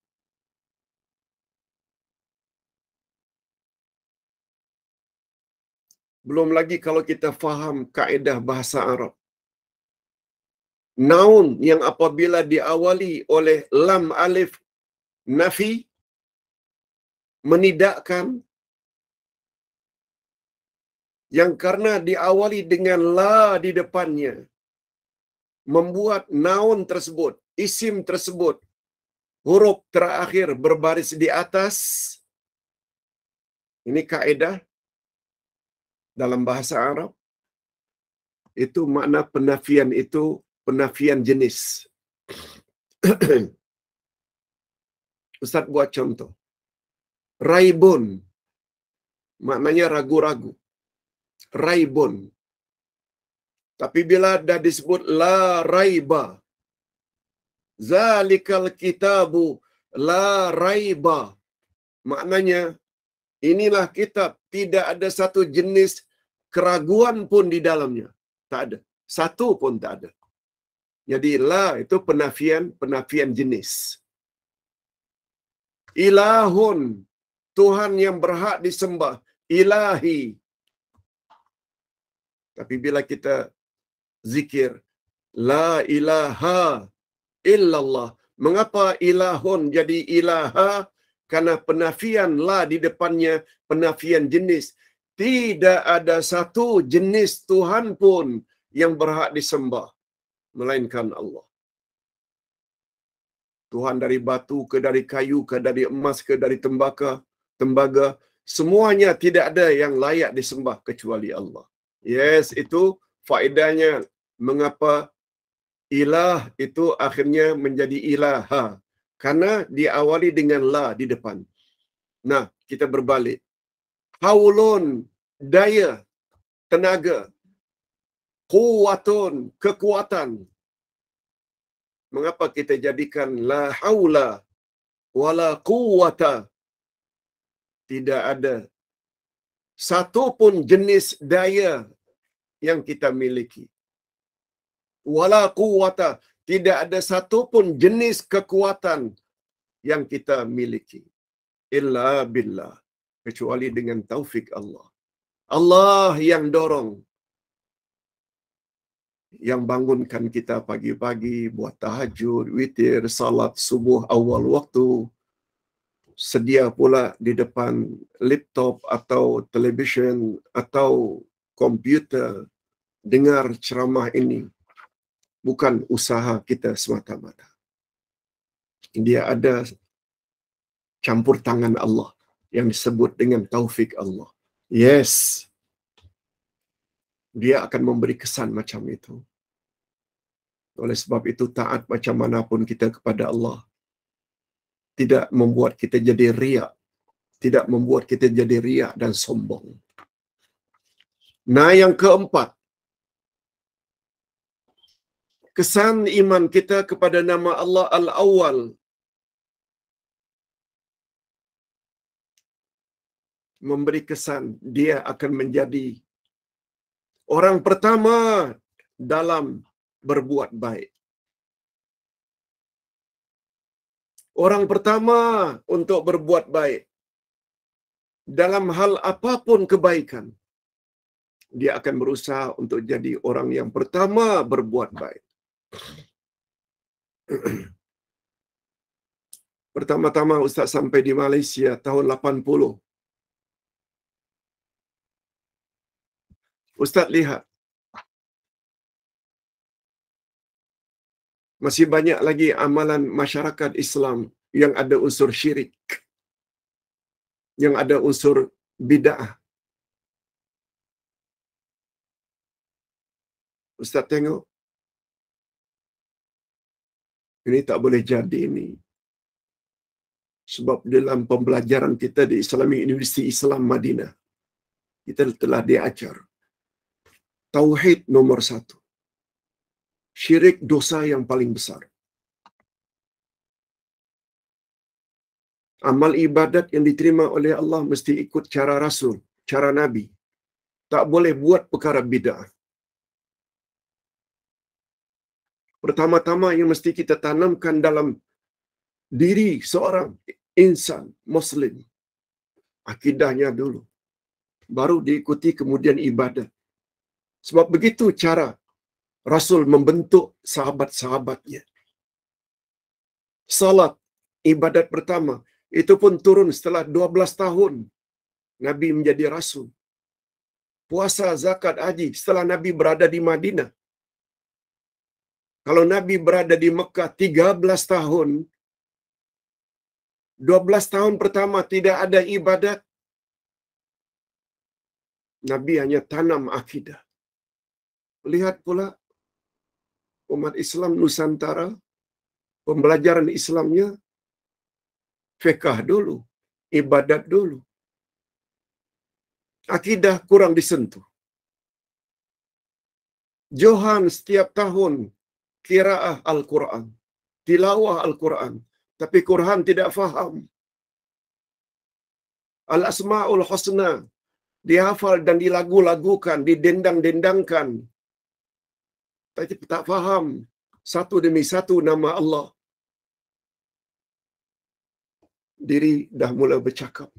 Belum lagi kalau kita faham kaedah bahasa Arab. Naun yang apabila diawali oleh lam alif nafi, menidakkan, yang karena diawali dengan la di depannya, membuat naun tersebut, isim tersebut, huruf terakhir berbaris di atas. Ini kaedah dalam bahasa Arab. Itu makna penafian itu penafian jenis. Ustaz buat contoh. Raibun, maknanya ragu-ragu. Raibun. Tapi bila dah disebut la raiba, zalikal kitabu la raiba, maknanya inilah kitab, tidak ada satu jenis keraguan pun di dalamnya. Tak ada. Satu pun tak ada. Jadi la itu penafian jenis. Ilahun, Tuhan yang berhak disembah, ilahi. Tapi bila kita zikir la ilaha illallah, mengapa ilahun jadi ilaha? Karena penafian la di depannya penafian jenis. Tidak ada satu jenis Tuhan pun yang berhak disembah melainkan Allah. Tuhan dari batu ke, dari kayu ke, dari emas ke, dari tembaga, semuanya tidak ada yang layak disembah kecuali Allah. Yes, itu faedahnya mengapa ilah itu akhirnya menjadi ilaha, karena diawali dengan la di depan. Nah, kita berbalik. Haulun, daya, tenaga. Quwwatun, kekuatan. Mengapa kita jadikan la haula wala quwwata? Tidak ada satu pun jenis daya yang kita miliki. Wala quwwata, tidak ada satu pun jenis kekuatan yang kita miliki. Illa billah, kecuali dengan taufik Allah. Allah yang dorong, yang bangunkan kita pagi-pagi buat tahajud, witir, salat subuh awal waktu, sedia pula di depan laptop atau televisyen atau komputer dengar ceramah ini bukan usaha kita semata-mata. Dia ada campur tangan Allah yang disebut dengan taufik Allah. Yes, dia akan memberi kesan macam itu. Oleh sebab itu, taat macam manapun kita kepada Allah tidak membuat kita jadi riak, tidak membuat kita jadi riak dan sombong. Nah, yang keempat, kesan iman kita kepada nama Allah Al-Awwal. Memberi kesan dia akan menjadi orang pertama dalam berbuat baik. Orang pertama untuk berbuat baik. Dalam hal apapun kebaikan, dia akan berusaha untuk jadi orang yang pertama berbuat baik. Pertama-tama Ustaz sampai di Malaysia tahun 80. Ustaz lihat, masih banyak lagi amalan masyarakat Islam yang ada unsur syirik, yang ada unsur bid'ah. Ustaz tengok, ini tak boleh jadi ini. Sebab dalam pembelajaran kita di Islamic University Islam Madinah, kita telah diajar tauhid nomor 1. Syirik dosa yang paling besar. Amal ibadat yang diterima oleh Allah mesti ikut cara Rasul, cara Nabi. Tak boleh buat perkara bid'ah. Pertama-tama yang mesti kita tanamkan dalam diri seorang insan Muslim, akidahnya dulu. Baru diikuti kemudian ibadat. Sebab begitu cara Rasul membentuk sahabat-sahabatnya. Salat, ibadat pertama, itu pun turun setelah 12 tahun Nabi menjadi Rasul. Puasa, zakat, haji setelah Nabi berada di Madinah. Kalau Nabi berada di Mekah 13 tahun, 12 tahun pertama tidak ada ibadat. Nabi hanya tanam akidah. Lihat pula umat Islam Nusantara, pembelajaran Islamnya fiqh dulu, ibadat dulu. Akidah kurang disentuh. Johan setiap tahun qiraah Al-Quran, tilawah Al-Quran, tapi Quran tidak faham. Al-Asma'ul Husna dihafal dan dilagu-lagukan, didendang-dendangkan, tapi tak faham satu demi satu nama Allah. Diri dah mula bercakap,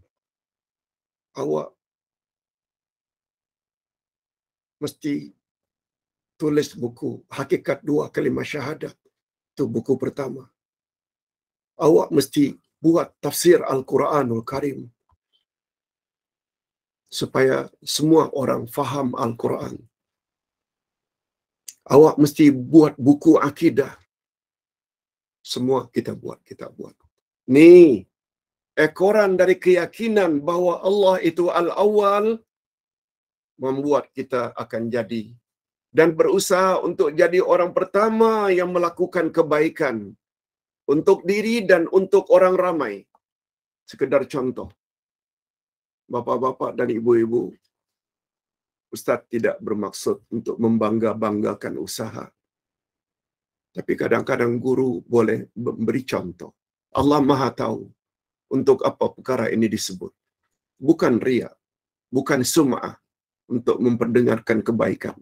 awak mesti tulis buku Hakikat 2 Kalimah Syahadat. Itu buku pertama. Awak mesti buat tafsir Al-Quranul Karim supaya semua orang faham Al-Quran. Awak mesti buat buku akidah. Semua kita buat. Ni ekoran dari keyakinan bahawa Allah itu Al-Awwal membuat kita akan jadi dan berusaha untuk jadi orang pertama yang melakukan kebaikan untuk diri dan untuk orang ramai. Sekedar contoh, bapa-bapa dan ibu-ibu, Ustaz tidak bermaksud untuk membangga-banggakan usaha. Tapi kadang-kadang guru boleh memberi contoh. Allah Maha tahu untuk apa perkara ini disebut. Bukan riya, bukan sum'ah untuk memperdengarkan kebaikan.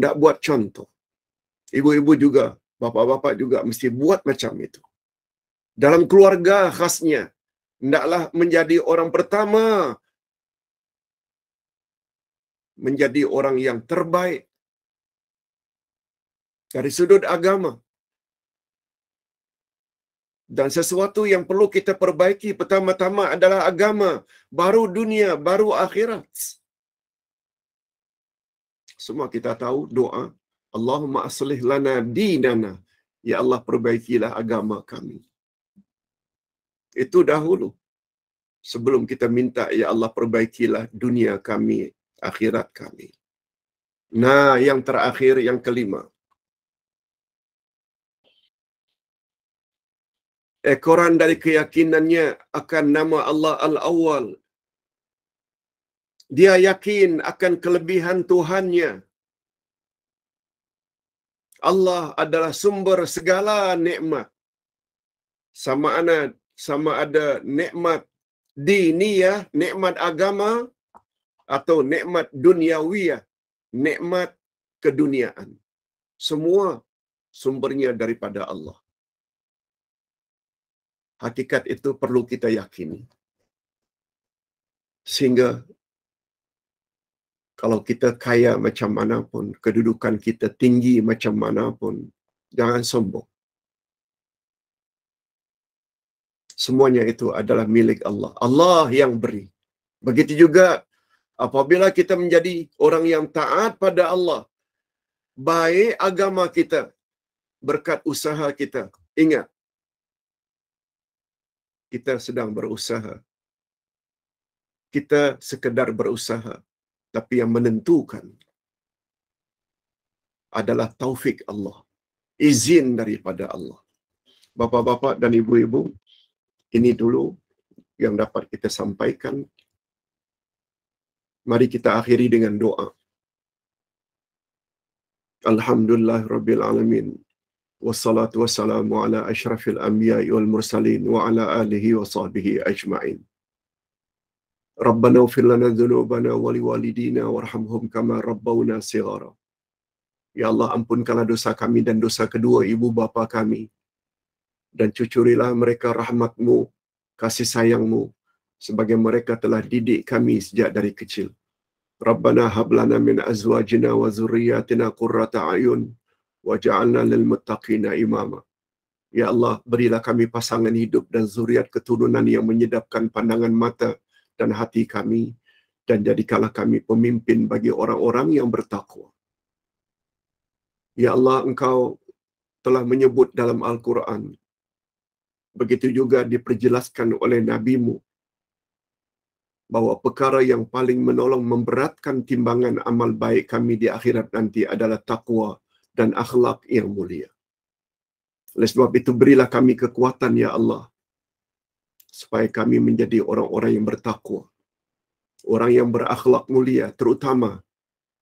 Tak buat contoh. Ibu-ibu juga, bapa-bapa juga mesti buat macam itu. Dalam keluarga khasnya, hendaklah menjadi orang pertama, menjadi orang yang terbaik dari sudut agama. Dan sesuatu yang perlu kita perbaiki pertama-tama adalah agama, baru dunia, baru akhirat. Semua kita tahu doa, Allahumma aslih lana dinana. Ya Allah, perbaikilah agama kami. Itu dahulu. Sebelum kita minta, ya Allah, perbaikilah dunia kami, akhirat kami. Nah, yang terakhir, yang kelima. Ekoran dari keyakinannya akan nama Allah Al-Awwal. Dia yakin akan kelebihan Tuhannya. Allah adalah sumber segala nikmat. Sama ada nikmat diniyah, nikmat agama, atau nikmat duniawiyah, nikmat keduniaan. Semua sumbernya daripada Allah. Hakikat itu perlu kita yakini. Sehingga kalau kita kaya macam mana pun, kedudukan kita tinggi macam mana pun, jangan sombong. Semuanya itu adalah milik Allah. Allah yang beri. Begitu juga apabila kita menjadi orang yang taat pada Allah, baik agama kita, berkat usaha kita. Ingat, kita sedang berusaha. Kita sekedar berusaha. Tapi yang menentukan adalah taufik Allah. Izin daripada Allah. Bapa-bapa dan ibu-ibu, ini dulu yang dapat kita sampaikan. Mari kita akhiri dengan doa. Alhamdulillah Rabbil Alamin. Wassalatu wassalamu ala ashrafil anbiya'i wal mursalin wa ala alihi wa sahbihi ajma'in. Rabbana ighfir lana dhunubana wa liwalidina warhamhum kama rabbawna shighara. Ya Allah, ampunkanlah dosa kami dan dosa kedua ibu bapa kami. Dan cucurilah mereka rahmat-Mu, kasih sayang-Mu, sebagai mereka telah didik kami sejak dari kecil. Rabbana hab lana min azwajina wa dzurriyyatina qurrata a'yun waj'alna lil muttaqina imama. Ya Allah, berilah kami pasangan hidup dan zuriat keturunan yang menyedapkan pandangan mata dan hati kami, dan jadikanlah kami pemimpin bagi orang-orang yang bertakwa. Ya Allah, Engkau telah menyebut dalam Al-Quran, begitu juga diperjelaskan oleh Nabi-Mu, bahwa perkara yang paling menolong memberatkan timbangan amal baik kami di akhirat nanti adalah takwa dan akhlak yang mulia. Oleh sebab itu, berilah kami kekuatan, Ya Allah, supaya kami menjadi orang-orang yang bertakwa, orang yang berakhlak mulia, terutama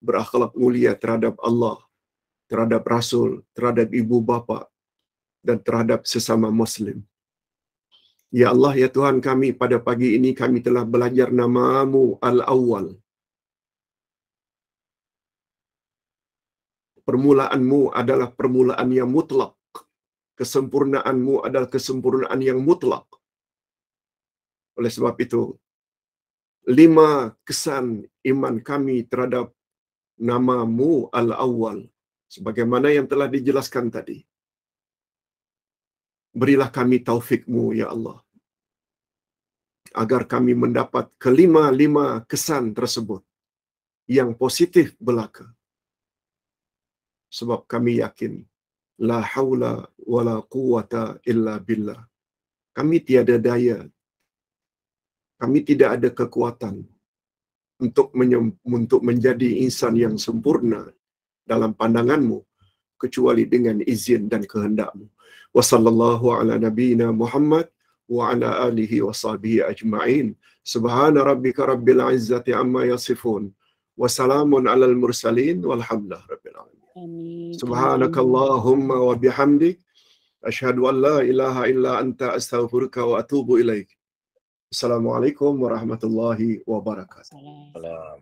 berakhlak mulia terhadap Allah, terhadap Rasul, terhadap ibu bapa, dan terhadap sesama Muslim. Ya Allah, ya Tuhan kami, pada pagi ini kami telah belajar nama-Mu Al-Awwal. Permulaanmu adalah permulaan yang mutlak. Kesempurnaanmu adalah kesempurnaan yang mutlak. Oleh sebab itu, 5 kesan iman kami terhadap nama-Mu Al-Awwal, sebagaimana yang telah dijelaskan tadi. Berilah kami taufik-Mu, Ya Allah, agar kami mendapat kelima-lima kesan tersebut yang positif belaka. Sebab kami yakin, la haula wa la quwata illa billah. Kami tiada daya, kami tidak ada kekuatan untuk menjadi insan yang sempurna dalam pandangan-Mu, kecuali dengan izin dan kehendak-Mu. Wa sallallahu ala nabiyyina Muhammad wa ala alihi wa sahbihi ajma'in. Subhana rabbika rabbil izzati amma yasifun. Wa salamun alal mursalin walhamdulillah rabbil alamin. Amin. Subhanakallahumma wa bihamdik, asyhadu an la ilaha illa anta astaghfiruka wa atubu ilaik. Assalamualaikum warahmatullahi wabarakatuh. Salam.